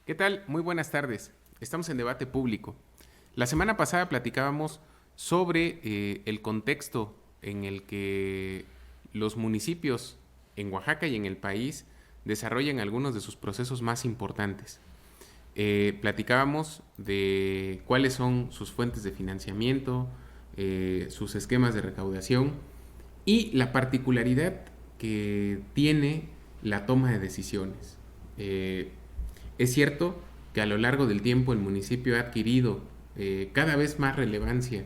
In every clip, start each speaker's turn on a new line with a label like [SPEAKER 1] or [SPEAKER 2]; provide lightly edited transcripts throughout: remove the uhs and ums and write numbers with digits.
[SPEAKER 1] ¿Qué tal? Muy buenas tardes. Estamos en debate público. La semana pasada platicábamos sobre el contexto en el que los municipios en Oaxaca y en el país desarrollan algunos de sus procesos más importantes. Platicábamos de cuáles son sus fuentes de financiamiento, sus esquemas de recaudación y la particularidad que tiene la toma de decisiones. Es cierto que a lo largo del tiempo el municipio ha adquirido cada vez más relevancia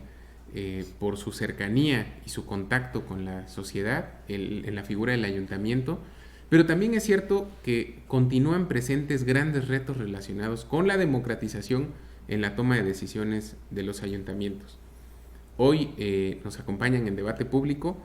[SPEAKER 1] por su cercanía y su contacto con la sociedad en la figura del ayuntamiento, pero también es cierto que continúan presentes grandes retos relacionados con la democratización en la toma de decisiones de los ayuntamientos. Hoy nos acompañan en debate público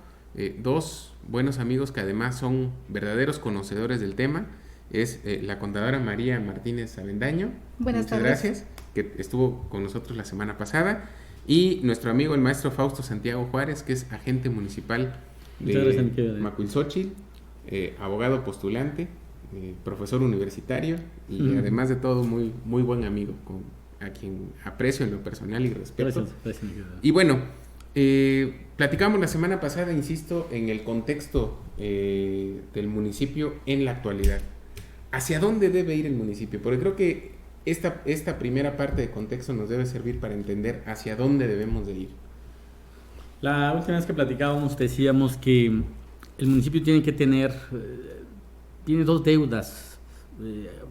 [SPEAKER 1] dos buenos amigos que además son verdaderos conocedores del tema. Es la contadora María Martínez Avendaño.
[SPEAKER 2] Buenas
[SPEAKER 1] Muchas
[SPEAKER 2] tardes.
[SPEAKER 1] gracias, que estuvo con nosotros la semana pasada. Y nuestro amigo el maestro Fausto Santiago Juárez, que es agente municipal de Macuilxóchitl, abogado postulante, profesor universitario y además de todo muy buen amigo, a quien aprecio en lo personal y respeto.
[SPEAKER 3] Gracias.
[SPEAKER 1] Y bueno, platicamos la semana pasada, insisto, en el contexto del municipio en la actualidad. ¿Hacia dónde debe ir el municipio? Porque creo que esta primera parte de contexto nos debe servir para entender hacia dónde debemos de ir.
[SPEAKER 3] La última vez que platicábamos decíamos que el municipio tiene que tener, tiene dos deudas.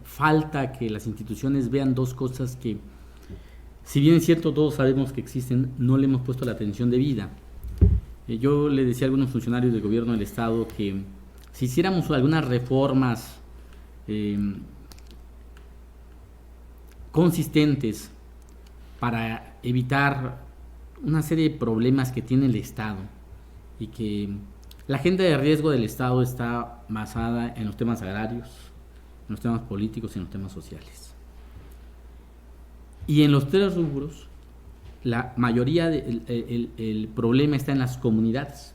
[SPEAKER 3] Falta que las instituciones vean dos cosas que, si bien es cierto, todos sabemos que existen, no le hemos puesto la atención debida. Yo le decía a algunos funcionarios del gobierno del estado que si hiciéramos algunas reformas consistentes para evitar una serie de problemas que tiene el Estado y que la agenda de riesgo del Estado está basada en los temas agrarios, en los temas políticos y en los temas sociales. Y en los tres rubros, la mayoría el problema está en las comunidades.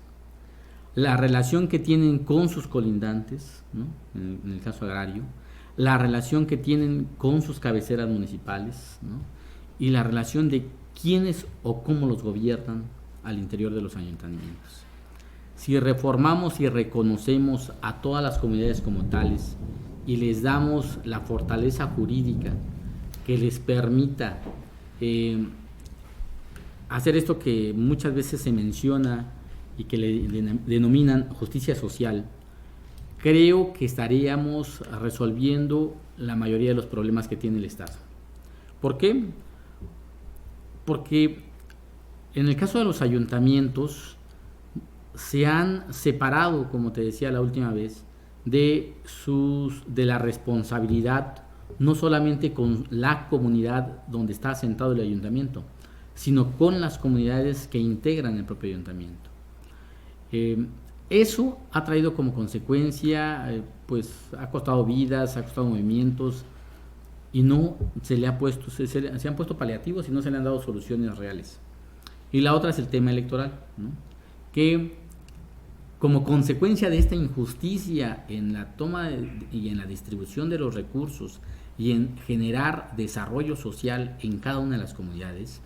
[SPEAKER 3] La relación que tienen con sus colindantes, ¿no? En el caso agrario, la relación que tienen con sus cabeceras municipales, ¿no? Y la relación de quiénes o cómo los gobiernan al interior de los ayuntamientos. Si reformamos y reconocemos a todas las comunidades como tales y les damos la fortaleza jurídica que les permita hacer esto que muchas veces se menciona y que le denominan justicia social, creo que estaríamos resolviendo la mayoría de los problemas que tiene el Estado. ¿Por qué? Porque en el caso de los ayuntamientos se han separado, como te decía la última vez, de la responsabilidad no solamente con la comunidad donde está asentado el ayuntamiento, sino con las comunidades que integran el propio ayuntamiento. Eso ha traído como consecuencia, pues ha costado vidas, ha costado movimientos y no se le ha puesto, se han puesto paliativos y no se le han dado soluciones reales. Y la otra es el tema electoral, ¿no? Que como consecuencia de esta injusticia en la toma y en la distribución de los recursos y en generar desarrollo social en cada una de las comunidades,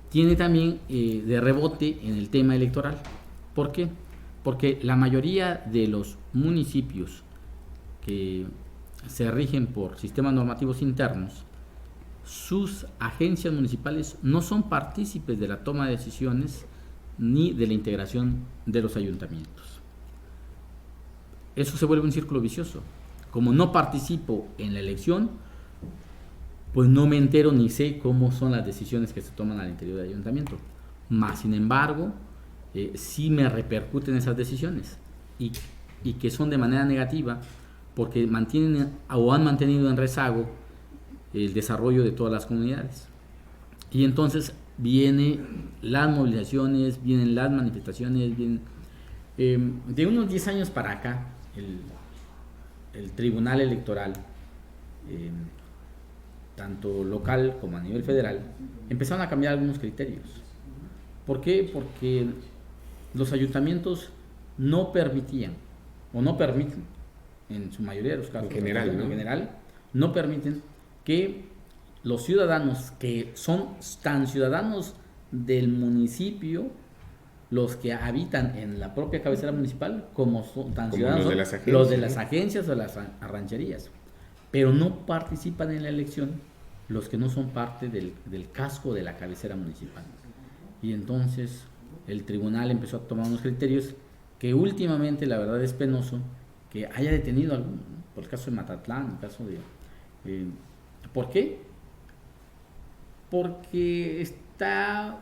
[SPEAKER 3] tiene también de rebote en el tema electoral. ¿Por qué? Porque la mayoría de los municipios que se rigen por sistemas normativos internos, sus agencias municipales no son partícipes de la toma de decisiones ni de la integración de los ayuntamientos. Eso se vuelve un círculo vicioso. Como no participo en la elección, pues no me entero ni sé cómo son las decisiones que se toman al interior del ayuntamiento. Más sin embargo, sí me repercuten esas decisiones y que son de manera negativa porque mantienen o han mantenido en rezago el desarrollo de todas las comunidades. Y entonces vienen las movilizaciones, vienen las manifestaciones, de unos 10 años para acá, el Tribunal Electoral, tanto local como a nivel federal, empezaron a cambiar algunos criterios. ¿Por qué? Porque los ayuntamientos no permitían o no permiten, en su mayoría de los casos,
[SPEAKER 1] en general, ¿no?
[SPEAKER 3] En general, no permiten que los ciudadanos que son tan ciudadanos del municipio, los que habitan en la propia cabecera municipal, como son tan
[SPEAKER 1] Como
[SPEAKER 3] ciudadanos
[SPEAKER 1] los de
[SPEAKER 3] las agencias o las rancherías, pero no participan en la elección los que no son parte del casco de la cabecera municipal. Y entonces el tribunal empezó a tomar unos criterios que últimamente, la verdad, es penoso que haya detenido algún, por el caso de Matatlán, el caso de... ¿Por qué? Porque está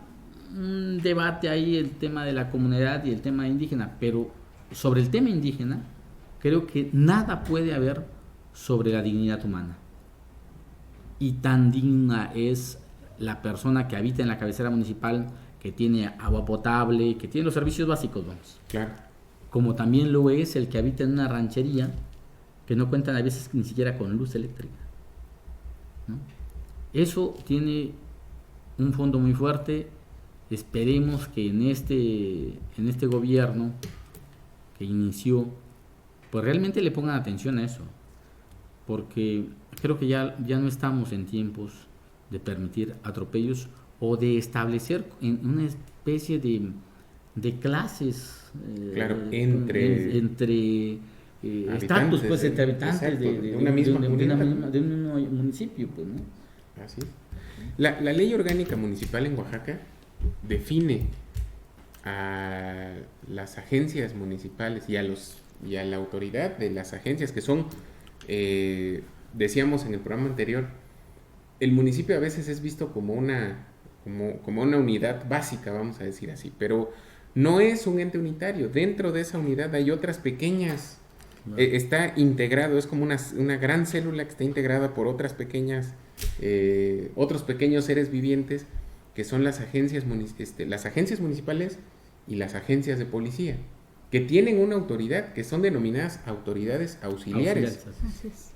[SPEAKER 3] un debate ahí el tema de la comunidad y el tema indígena, pero sobre el tema indígena creo que nada puede haber sobre la dignidad humana. Y tan digna es la persona que habita en la cabecera municipal, que tiene agua potable, que tiene los servicios básicos, vamos.
[SPEAKER 1] Claro.
[SPEAKER 3] Como también lo es el que habita en una ranchería, que no cuentan a veces ni siquiera con luz eléctrica, ¿no? Eso tiene un fondo muy fuerte. Esperemos que en este gobierno que inició, pues realmente le pongan atención a eso, porque creo que ya no estamos en tiempos de permitir atropellos o de establecer en una especie de clases,
[SPEAKER 1] claro, entre
[SPEAKER 3] estatus, pues, entre habitantes
[SPEAKER 1] de una misma comunidad,
[SPEAKER 3] de un mismo municipio, pues, ¿no?
[SPEAKER 1] Así es. La ley orgánica municipal en Oaxaca define a las agencias municipales y a la autoridad de las agencias, que son, decíamos en el programa anterior, el municipio a veces es visto como una unidad básica, vamos a decir así, pero no es un ente unitario. Dentro de esa unidad hay otras pequeñas, está integrado, es como una gran célula que está integrada por otras pequeñas, otros pequeños seres vivientes, que son las agencias municipales y las agencias de policía, que tienen una autoridad, que son denominadas autoridades auxiliares.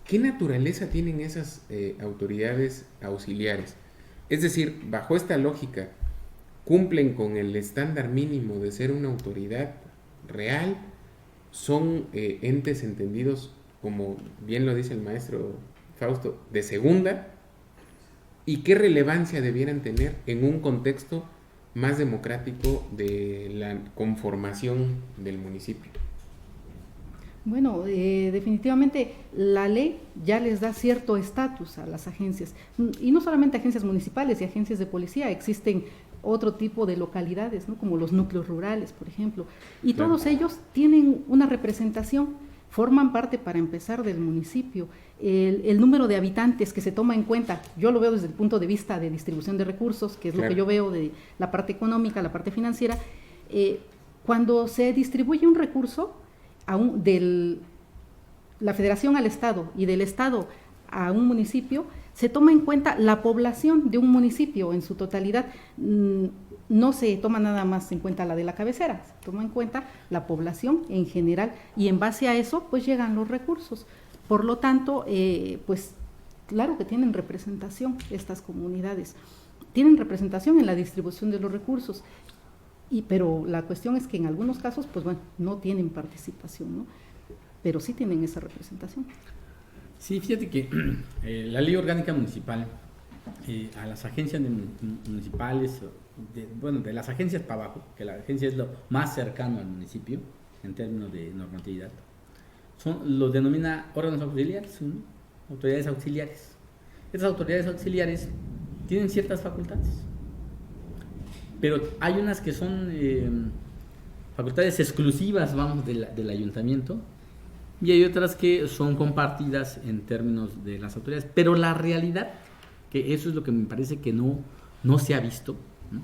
[SPEAKER 1] ¿Qué naturaleza tienen esas autoridades auxiliares? Es decir, bajo esta lógica, ¿cumplen con el estándar mínimo de ser una autoridad real? ¿Son entes entendidos, como bien lo dice el maestro Fausto, de segunda? ¿Y qué relevancia debieran tener en un contexto más democrático de la conformación del municipio?
[SPEAKER 2] Bueno, definitivamente la ley ya les da cierto estatus a las agencias, y no solamente agencias municipales y agencias de policía, existen otro tipo de localidades, ¿no? Como los núcleos rurales, por ejemplo, y
[SPEAKER 1] claro,
[SPEAKER 2] todos ellos tienen una representación, forman parte, para empezar, del municipio. El número de habitantes que se toma en cuenta, yo lo veo desde el punto de vista de distribución de recursos, que es
[SPEAKER 1] claro,
[SPEAKER 2] lo que yo veo de la parte económica, la parte financiera. Cuando se distribuye un recurso de la federación al estado y del estado a un municipio, se toma en cuenta la población de un municipio en su totalidad. No se toma nada más en cuenta la de la cabecera, se toma en cuenta la población en general, y en base a eso pues llegan los recursos. Por lo tanto, pues claro que tienen representación estas comunidades, tienen representación en la distribución de los recursos, pero la cuestión es que en algunos casos, pues bueno, no tienen participación, ¿no? Pero sí tienen esa representación.
[SPEAKER 3] Sí, fíjate que la ley orgánica municipal, a las agencias municipales, de las agencias para abajo, que la agencia es lo más cercano al municipio en términos de normatividad, los denomina órganos auxiliares, ¿no? Autoridades auxiliares. Estas autoridades auxiliares tienen ciertas facultades, pero hay unas que son facultades exclusivas, vamos, del ayuntamiento, y hay otras que son compartidas en términos de las autoridades. Pero la realidad, que eso es lo que me parece que no se ha visto, ¿no?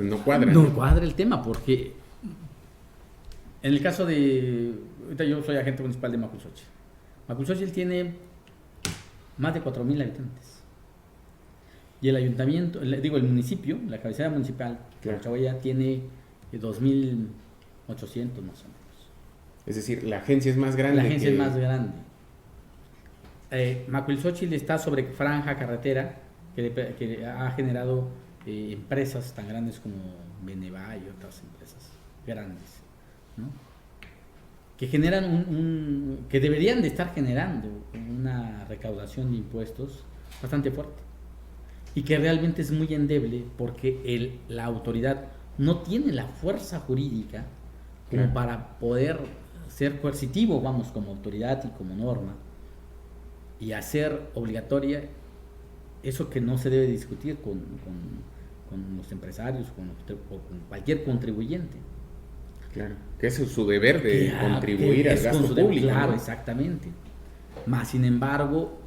[SPEAKER 1] No cuadra.
[SPEAKER 3] No cuadra el tema, porque en el caso de... Ahorita yo soy agente municipal de Macuilxóchitl. Macuilxóchitl tiene más de 4,000 habitantes. Y el ayuntamiento, el municipio, la cabecera municipal,
[SPEAKER 1] claro,
[SPEAKER 3] Chaguaya, tiene 2,800 más o menos.
[SPEAKER 1] Es decir, la agencia es más grande.
[SPEAKER 3] La agencia es más grande. Macuilxóchitl está sobre franja carretera que ha generado empresas tan grandes como Beneva y otras empresas grandes, ¿no? que generan que deberían de estar generando una recaudación de impuestos bastante fuerte y que realmente es muy endeble porque la autoridad no tiene la fuerza jurídica como para poder ser coercitivo, vamos, como autoridad y como norma, y hacer obligatoria eso que no se debe discutir con los empresarios o con cualquier contribuyente.
[SPEAKER 1] Claro, que es su deber de contribuir al gasto público.
[SPEAKER 3] Claro,
[SPEAKER 1] ¿no?
[SPEAKER 3] exactamente. Más sin embargo,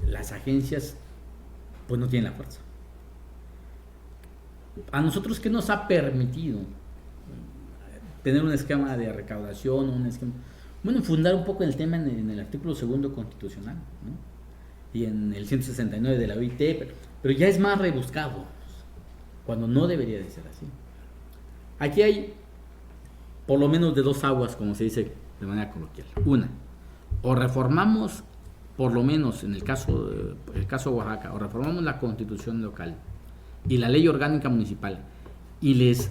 [SPEAKER 3] las agencias pues no tienen la fuerza. A nosotros, ¿qué nos ha permitido tener un esquema de recaudación, fundar un poco el tema en el artículo 2 constitucional, ¿no? Y en el 169 de la OIT, pero ya es más rebuscado, cuando no debería de ser así. Aquí hay por lo menos de dos aguas, como se dice de manera coloquial. Una, o reformamos, por lo menos en el caso de Oaxaca, o reformamos la constitución local y la ley orgánica municipal y les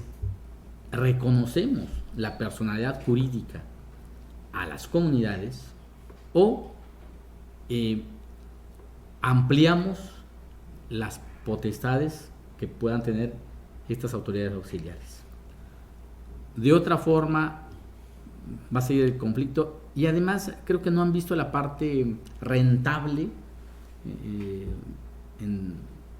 [SPEAKER 3] reconocemos la personalidad jurídica a las comunidades, o ampliamos las potestades que puedan tener estas autoridades auxiliares. De otra forma va a seguir el conflicto, y además creo que no han visto la parte rentable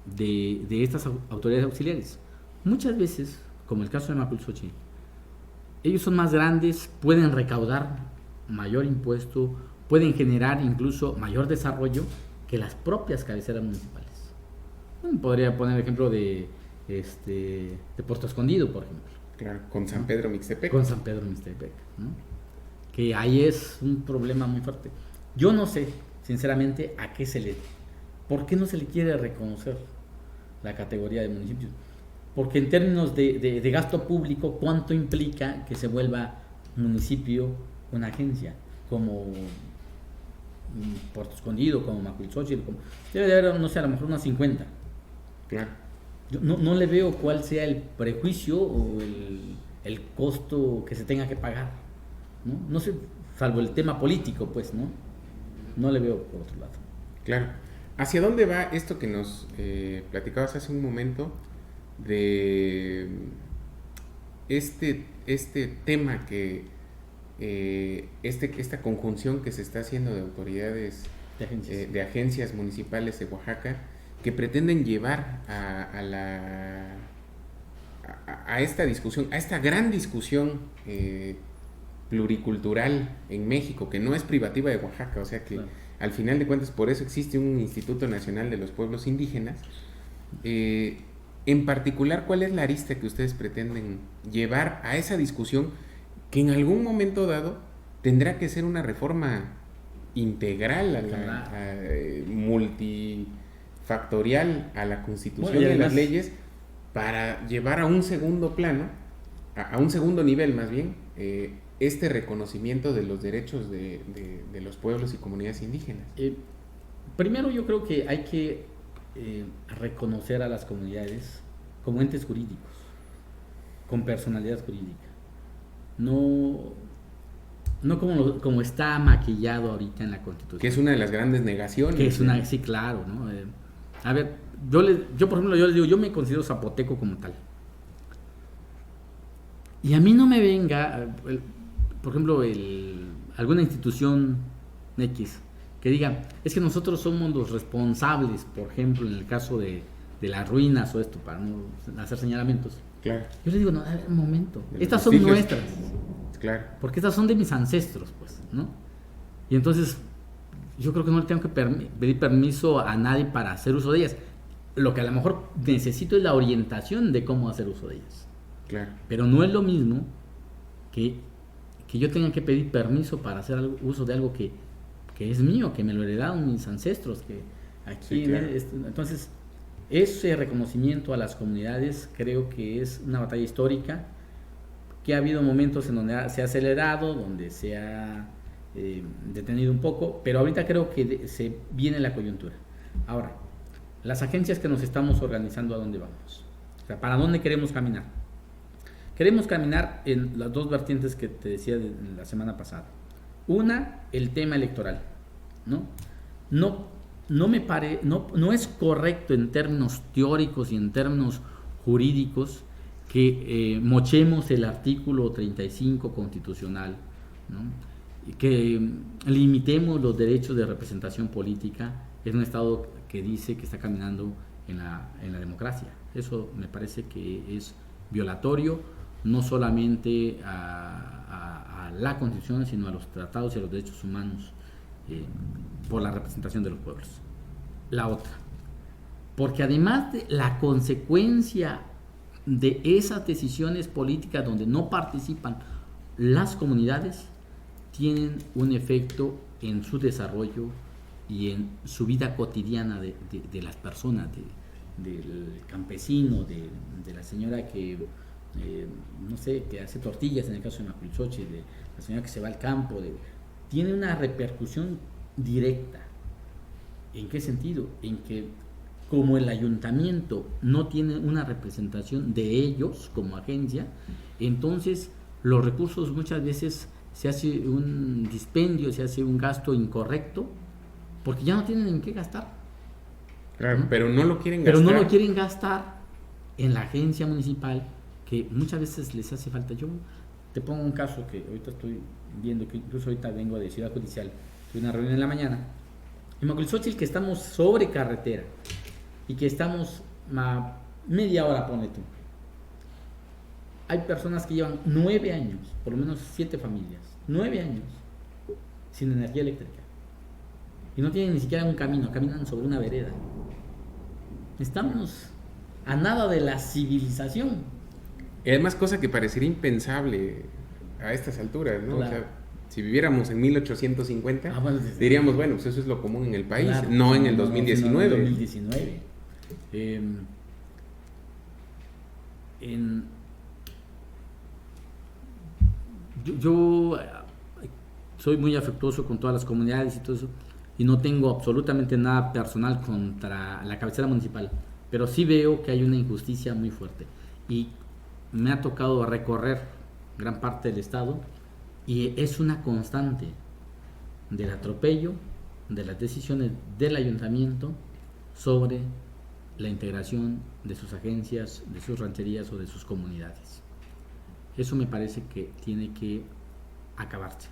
[SPEAKER 3] de estas autoridades auxiliares. Muchas veces, como el caso de Macuilxochitl, ellos son más grandes, pueden recaudar mayor impuesto, pueden generar incluso mayor desarrollo que las propias cabeceras municipales. Podría poner el ejemplo de Puerto Escondido, por ejemplo.
[SPEAKER 1] Claro, con San Pedro Mixtepec.
[SPEAKER 3] Con San Pedro Mixtepec, ¿no? Que ahí es un problema muy fuerte. Yo no sé, sinceramente, ¿por qué no se le quiere reconocer la categoría de municipio? Porque en términos de gasto público, ¿cuánto implica que se vuelva municipio una agencia? Como Puerto Escondido, como Macuilxochitl, debe de haber, no sé, a lo mejor unas 50.
[SPEAKER 1] Claro.
[SPEAKER 3] Yo no le veo cuál sea el prejuicio o el costo que se tenga que pagar, ¿no? No sé, salvo el tema político, pues, ¿no? No le veo por otro lado.
[SPEAKER 1] Claro. ¿Hacia dónde va esto que nos platicabas hace un momento de este tema que esta conjunción que se está haciendo de autoridades de agencias municipales de Oaxaca, que pretenden llevar a esta discusión, a esta gran discusión pluricultural en México, que no es privativa de Oaxaca? O sea que al final de cuentas por eso existe un Instituto Nacional de los Pueblos Indígenas. En particular, ¿cuál es la arista que ustedes pretenden llevar a esa discusión, que en algún momento dado tendrá que ser una reforma integral, multifactorial a la Constitución y a las leyes, para llevar a un segundo plano, a un segundo nivel más bien, este reconocimiento de los derechos de los pueblos y comunidades indígenas?
[SPEAKER 3] Primero, yo creo que hay que reconocer a las comunidades como entes jurídicos, con personalidad jurídica. No como está maquillado ahorita en la Constitución.
[SPEAKER 1] Que es una de las grandes negaciones.
[SPEAKER 3] Sí, claro, ¿no? A ver, yo por ejemplo, yo les digo, yo me considero zapoteco como tal. Y a mí no me venga, por ejemplo, alguna institución X que diga, es que nosotros somos los responsables, por ejemplo, en el caso de las ruinas o esto, para no hacer señalamientos.
[SPEAKER 1] Claro.
[SPEAKER 3] Yo les digo, no, a ver, un momento, estas son nuestras.
[SPEAKER 1] Claro.
[SPEAKER 3] Porque estas son de mis ancestros, pues, ¿no? Y entonces, yo creo que no le tengo que pedir permiso a nadie para hacer uso de ellas. Lo que a lo mejor necesito es la orientación de cómo hacer uso de ellas.
[SPEAKER 1] Claro.
[SPEAKER 3] Pero no es lo mismo que yo tenga que pedir permiso para hacer uso de algo que es mío, que me lo heredaron mis ancestros, que aquí... Sí, claro. Entonces, ese reconocimiento a las comunidades creo que es una batalla histórica, que ha habido momentos en donde se ha acelerado, donde se ha detenido un poco, pero ahorita creo que se viene la coyuntura. Ahora, las agencias que nos estamos organizando, ¿a dónde vamos? O sea, ¿para dónde queremos caminar? Queremos caminar en las dos vertientes que te decía la semana pasada. Una, el tema electoral, ¿no? No es correcto en términos teóricos y en términos jurídicos que mochemos el artículo 35 constitucional, ¿no? Y que limitemos los derechos de representación política en un Estado que dice que está caminando en la democracia. Eso me parece que es violatorio no solamente a la Constitución, sino a los tratados y a los derechos humanos por la representación de los pueblos. La otra, porque además de la consecuencia de esas decisiones políticas donde no participan las comunidades, tienen un efecto en su desarrollo y en su vida cotidiana de las personas, del campesino, de la señora que, no sé, que hace tortillas en el caso de Macuilxochitl, de la señora que se va al campo, tiene una repercusión directa. ¿En qué sentido? En que como el ayuntamiento no tiene una representación de ellos como agencia, entonces los recursos muchas veces se hace un dispendio, se hace un gasto incorrecto, porque ya no tienen en qué gastar.
[SPEAKER 1] Claro, ¿no? Pero no lo quieren
[SPEAKER 3] Pero
[SPEAKER 1] gastar.
[SPEAKER 3] no lo quieren gastar en la agencia municipal, que muchas veces les hace falta. Yo te pongo un caso que ahorita estoy viendo, que incluso ahorita vengo de Ciudad Judicial, tuve una reunión en la mañana, en Macuilxochitl, que estamos sobre carretera, y que estamos a media hora, ponle tú. Hay personas que llevan 9 años, por lo menos 7 familias, 9 años sin energía eléctrica. Y no tienen ni siquiera un camino, caminan sobre una vereda. Estamos a nada de la civilización.
[SPEAKER 1] Y además, cosa que parecería impensable a estas alturas, ¿no?
[SPEAKER 3] Claro.
[SPEAKER 1] O sea, si viviéramos en 1850,
[SPEAKER 3] bueno,
[SPEAKER 1] diríamos, bueno, pues eso es lo común en el país,
[SPEAKER 3] claro,
[SPEAKER 1] no en el 2019.
[SPEAKER 3] No en el 2019. Yo soy muy afectuoso con todas las comunidades y todo eso, y no tengo absolutamente nada personal contra la cabecera municipal, pero sí veo que hay una injusticia muy fuerte, y me ha tocado recorrer gran parte del estado, y es una constante del atropello de las decisiones del ayuntamiento sobre la integración de sus agencias, de sus rancherías o de sus comunidades. Eso me parece que tiene que acabarse.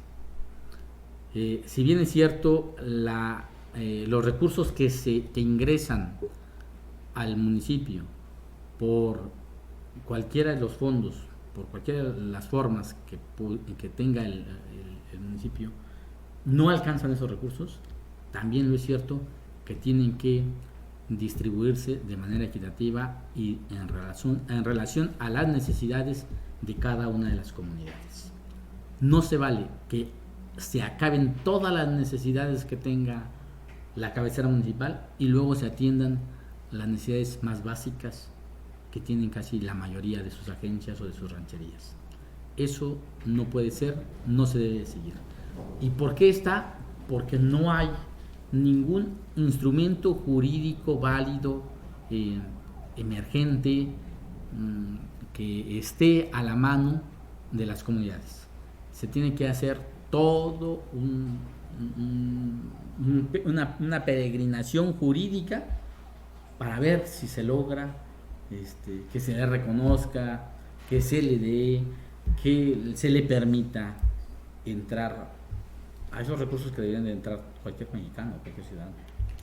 [SPEAKER 3] Si bien es cierto, los recursos que ingresan al municipio por cualquiera de los fondos, por cualquiera de las formas que tenga el municipio, no alcanzan esos recursos, también lo es cierto que tienen que distribuirse de manera equitativa y en relación a las necesidades de cada una de las comunidades. No se vale que se acaben todas las necesidades que tenga la cabecera municipal y luego se atiendan las necesidades más básicas que tienen casi la mayoría de sus agencias o de sus rancherías. Eso no puede ser, no se debe seguir. ¿Y por qué está? Porque no hay ningún instrumento jurídico válido, emergente, que esté a la mano de las comunidades. Se tiene que hacer todo una peregrinación jurídica para ver si se logra que se le reconozca, que se le dé, que se le permita entrar a esos recursos que deberían de entrar cualquier mexicano, cualquier ciudadano.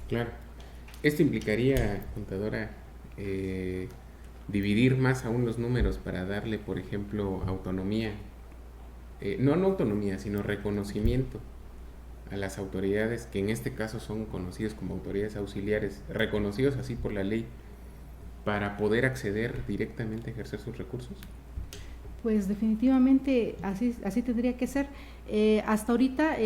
[SPEAKER 1] Claro. Esto implicaría, contadora, dividir más aún los números para darle, por ejemplo, autonomía, no autonomía, sino reconocimiento a las autoridades, que en este caso son conocidos como autoridades auxiliares, reconocidos así por la ley, para poder acceder directamente a ejercer sus recursos.
[SPEAKER 2] Pues definitivamente así tendría que ser. Hasta ahorita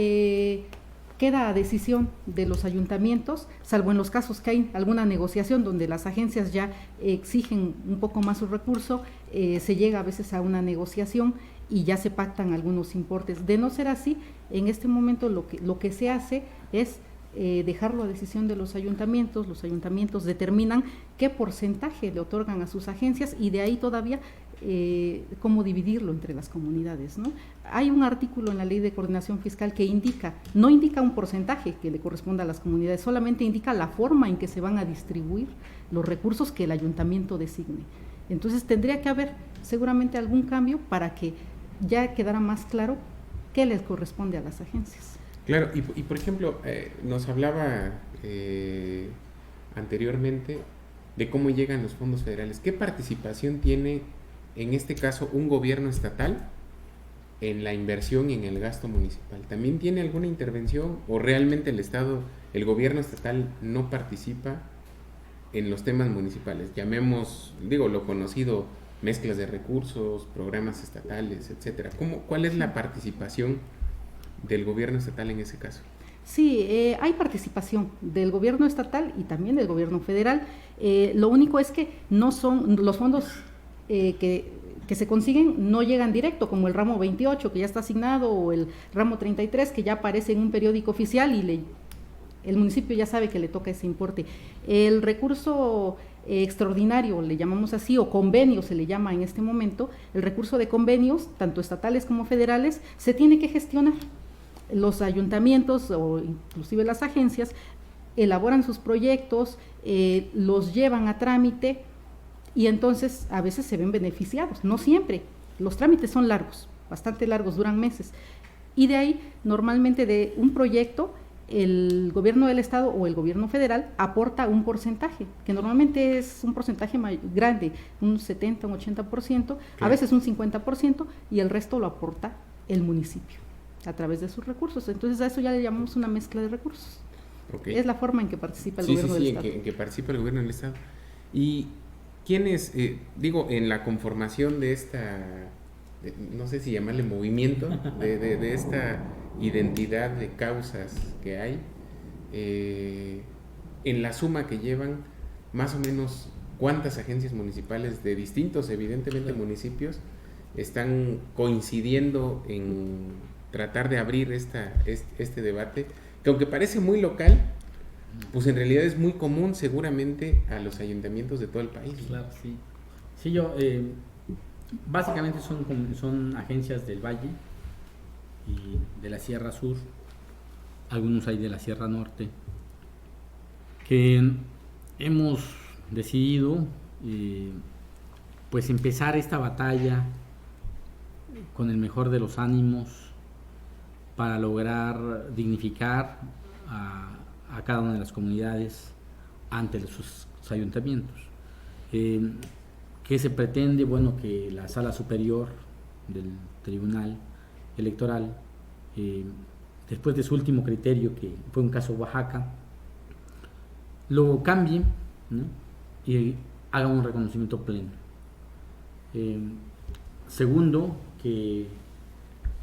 [SPEAKER 2] queda a decisión de los ayuntamientos, salvo en los casos que hay alguna negociación donde las agencias ya exigen un poco más su recurso, se llega a veces a una negociación y ya se pactan algunos importes. De no ser así, en este momento lo que se hace es dejarlo a decisión de los ayuntamientos determinan qué porcentaje le otorgan a sus agencias y de ahí todavía cómo dividirlo entre las comunidades, ¿no? Hay un artículo en la Ley de Coordinación Fiscal que no indica un porcentaje que le corresponda a las comunidades, solamente indica la forma en que se van a distribuir los recursos que el ayuntamiento designe. Entonces tendría que haber seguramente algún cambio para que ya quedara más claro qué les corresponde a las agencias.
[SPEAKER 1] Claro, y por ejemplo, nos hablaba anteriormente de cómo llegan los fondos federales. ¿Qué participación tiene, en este caso, un gobierno estatal en la inversión y en el gasto municipal? ¿También tiene alguna intervención o realmente el gobierno estatal no participa en los temas municipales? Llamemos, lo conocido, mezclas de recursos, programas estatales, etcétera. ¿Cuál es la participación del gobierno estatal en ese caso?
[SPEAKER 2] Sí, hay participación del gobierno estatal y también del gobierno federal. Lo único es que no son los fondos que se consiguen, no llegan directo, como el ramo 28 que ya está asignado o el ramo 33 que ya aparece en un periódico oficial y el municipio ya sabe que le toca ese importe. El recurso extraordinario, le llamamos así, o convenio se le llama en este momento, el recurso de convenios, tanto estatales como federales, se tiene que gestionar. Los ayuntamientos o inclusive las agencias elaboran sus proyectos, los llevan a trámite y entonces a veces se ven beneficiados, no siempre. Los trámites son largos, bastante largos, duran meses. Y de ahí, normalmente de un proyecto, el gobierno del estado o el gobierno federal aporta un porcentaje, que normalmente es un porcentaje grande, un 70, un 80%, a veces un 50%, y el resto lo aporta el municipio a través de sus recursos. Entonces a eso ya le llamamos una mezcla de recursos.
[SPEAKER 1] Okay.
[SPEAKER 2] Es la forma en que participa el gobierno del estado.
[SPEAKER 1] En que participa el gobierno del estado. ¿Y quiénes, en la conformación de no sé si llamarle movimiento, de esta identidad de causas que hay, en la suma que llevan, más o menos cuántas agencias municipales de distintos, evidentemente, municipios están coincidiendo en tratar de abrir este debate, que aunque parece muy local, pues en realidad es muy común seguramente a los ayuntamientos de todo el país?
[SPEAKER 3] Claro, sí. Sí, básicamente son agencias del Valle y de la Sierra Sur, algunos hay de la Sierra Norte, que hemos decidido pues empezar esta batalla con el mejor de los ánimos para lograr dignificar a cada una de las comunidades ante sus ayuntamientos. ¿Qué se pretende? Bueno, que la Sala Superior del Tribunal Electoral, después de su último criterio, que fue un caso Oaxaca, lo cambie, ¿no? Y haga un reconocimiento pleno. Segundo, que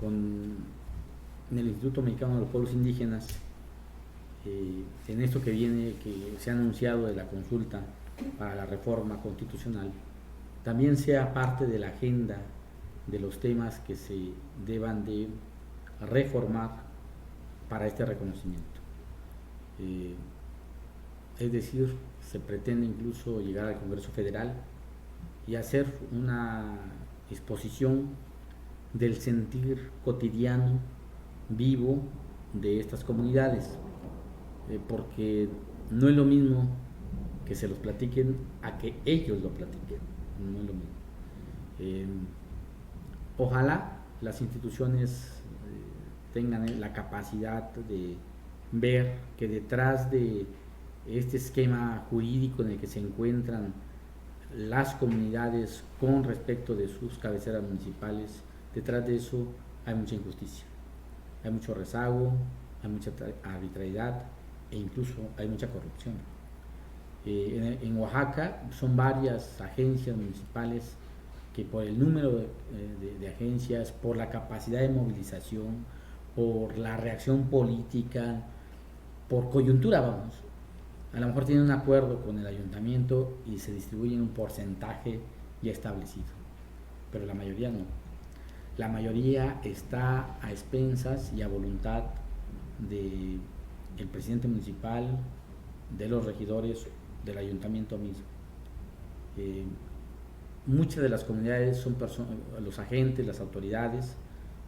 [SPEAKER 3] en el Instituto Mexicano de los Pueblos Indígenas, en esto que viene, que se ha anunciado de la consulta para la reforma constitucional, también sea parte de la agenda de los temas que se deban de reformar para este reconocimiento. Es decir, se pretende incluso llegar al Congreso Federal y hacer una exposición del sentir cotidiano, vivo de estas comunidades, porque no es lo mismo que se los platiquen a que ellos lo platiquen, no es lo mismo. Ojalá las instituciones tengan la capacidad de ver que detrás de este esquema jurídico en el que se encuentran las comunidades con respecto de sus cabeceras municipales, detrás de eso hay mucha injusticia, hay mucho rezago, hay mucha arbitrariedad e incluso hay mucha corrupción. En Oaxaca son varias agencias municipales que por el número de agencias, por la capacidad de movilización, por la reacción política, por coyuntura, vamos, a lo mejor tienen un acuerdo con el ayuntamiento y se distribuyen un porcentaje ya establecido, pero la mayoría no. La mayoría está a expensas y a voluntad de el presidente municipal, de los regidores, del ayuntamiento mismo. Muchas de las comunidades son personas, los agentes, las autoridades,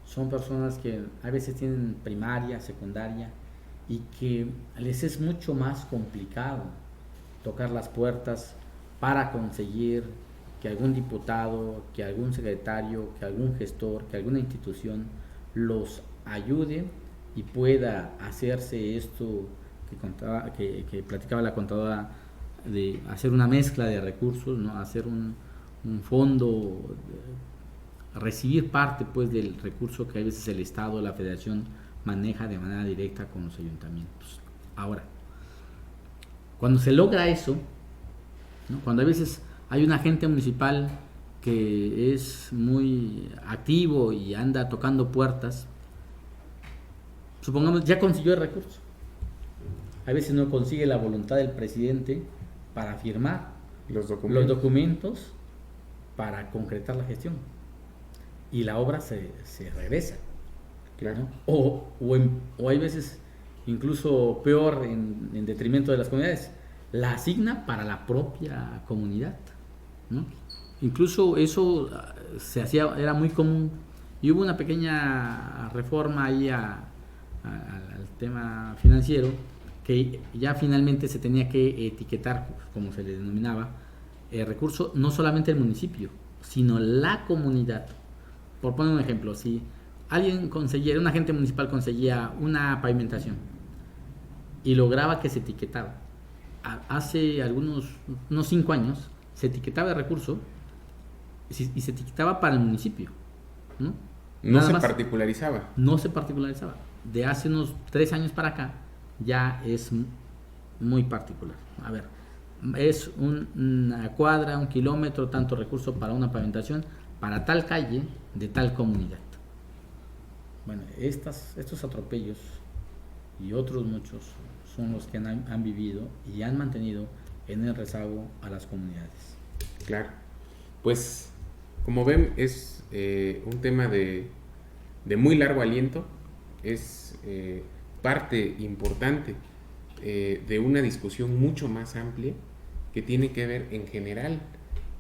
[SPEAKER 3] son personas que a veces tienen primaria, secundaria, y que les es mucho más complicado tocar las puertas para conseguir que algún diputado, que algún secretario, que algún gestor, que alguna institución los ayude y pueda hacerse esto que platicaba la contadora, de hacer una mezcla de recursos, ¿no? Hacer un fondo, recibir parte pues del recurso que a veces el Estado, la Federación maneja de manera directa con los ayuntamientos. Ahora, cuando se logra eso, ¿no? Cuando a veces hay un agente municipal que es muy activo y anda tocando puertas, supongamos ya consiguió el recurso, a veces no consigue la voluntad del presidente para firmar los documentos para concretar la gestión, y la obra se regresa. Claro. O hay veces, incluso peor, en detrimento de las comunidades, la asigna para la propia comunidad, ¿no? Incluso eso se hacía, era muy común, y hubo una pequeña reforma ahí al tema financiero, que ya finalmente se tenía que etiquetar, como se le denominaba, el recurso, no solamente el municipio, sino la comunidad. Por poner un ejemplo, si alguien conseguía, un agente municipal conseguía una pavimentación y lograba que se etiquetaba, hace unos 5 años se etiquetaba el recurso y se etiquetaba para el municipio, ¿no?
[SPEAKER 1] No se particularizaba.
[SPEAKER 3] No se particularizaba. De hace unos 3 años para acá ya es muy particular. A ver, es una cuadra, 1 kilómetro, tanto recurso para una pavimentación, para tal calle de tal comunidad. Bueno, estos atropellos y otros muchos son los que han vivido y han mantenido en el rezago a las comunidades.
[SPEAKER 1] Claro. Pues, como ven, es un tema de muy largo aliento, es parte importante de una discusión mucho más amplia que tiene que ver en general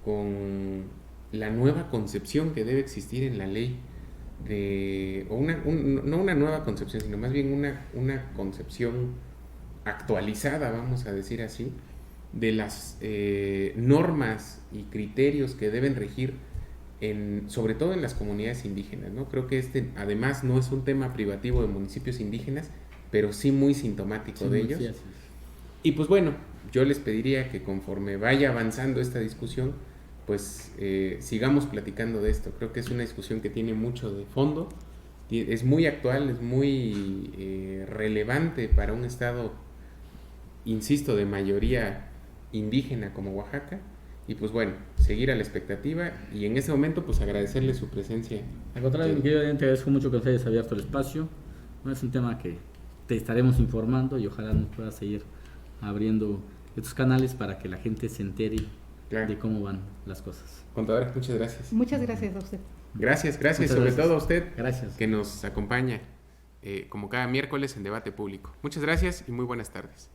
[SPEAKER 1] con la nueva concepción que debe existir en la ley, no una nueva concepción, sino más bien una concepción actualizada, vamos a decir así, de las normas y criterios que deben regir sobre todo en las comunidades indígenas, ¿no? Creo que además no es un tema privativo de municipios indígenas, pero sí muy sintomático de ellos. Sí, y pues bueno, yo les pediría que conforme vaya avanzando esta discusión, pues sigamos platicando de esto. Creo que es una discusión que tiene mucho de fondo, es muy actual, es muy relevante para un estado, insisto, de mayoría indígena como Oaxaca. Y pues bueno, seguir a la expectativa y en ese momento pues agradecerle su presencia.
[SPEAKER 3] Al contrario, yo te agradezco mucho que nos hayas abierto el espacio. No es un tema que te estaremos informando y ojalá nos puedas seguir abriendo estos canales para que la gente se entere de cómo van las cosas.
[SPEAKER 1] Contadora, muchas gracias.
[SPEAKER 2] Muchas gracias a usted.
[SPEAKER 1] Gracias, sobre todo a usted.
[SPEAKER 3] Gracias.
[SPEAKER 1] Que nos acompaña como cada miércoles en Debate Público. Muchas gracias y muy buenas tardes.